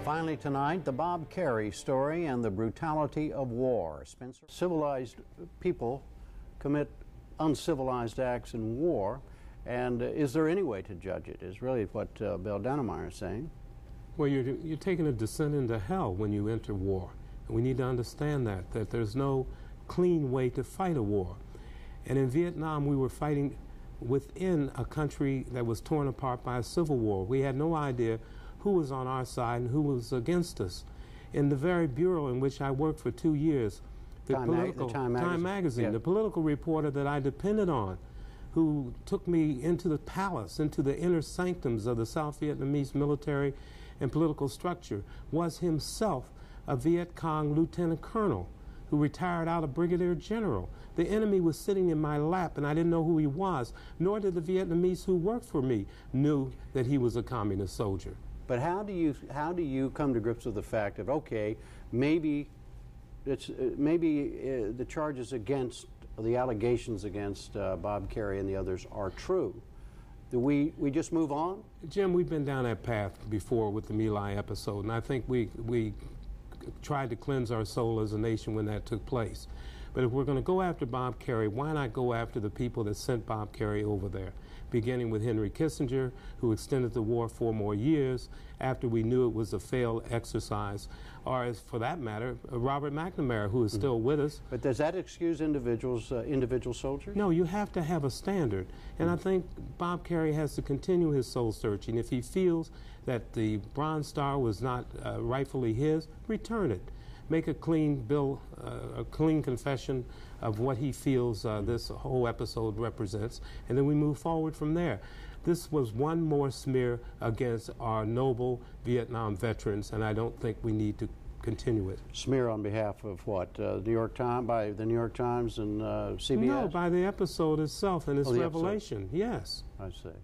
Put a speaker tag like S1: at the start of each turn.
S1: Finally tonight, the Bob Kerrey story and the brutality of war. Spencer, civilized people commit uncivilized acts in war, and is there any way to judge it, is really what Bill Dennemeyer is saying.
S2: Well, you're taking a descent into hell when you enter war. And we need to understand that there's no clean way to fight a war. And in Vietnam, we were fighting within a country that was torn apart by a civil war. We had no idea who was on our side and who was against us. In the very bureau in which I worked for 2 years,
S1: Time magazine,
S2: yeah. The political reporter that I depended on, who took me into the palace, into the inner sanctums of the South Vietnamese military and political structure, was himself a Viet Cong lieutenant colonel who retired out of brigadier general. The enemy was sitting in my lap, and I didn't know who he was, nor did the Vietnamese who worked for me knew that he was a communist soldier.
S1: But how do you come to grips with the fact that, okay, maybe the charges against, the allegations against Bob Kerrey and the others are true? Do we just move on?
S2: Jim, we've been down that path before with the My Lai episode, and I think we tried to cleanse our soul as a nation when that took place. But if we're going to go after Bob Kerrey, why not go after the people that sent Bob Kerrey over there? Beginning with Henry Kissinger, who extended the war 4 more years after we knew it was a failed exercise, or as for that matter, Robert McNamara, who is still with us.
S1: But does that excuse individual soldiers?
S2: No, you have to have a standard. And I think Bob Kerrey has to continue his soul searching. If he feels that the Bronze Star was not rightfully his, return it. Make a clean bill, a clean confession of what he feels this whole episode represents, and then we move forward from there. This was one more smear against our noble Vietnam veterans, and I don't think we need to continue it.
S1: Smear on behalf of what? New York Times, by the New York Times and CBS?
S2: No, by the episode itself and its revelation.
S1: Episode.
S2: Yes.
S1: I see.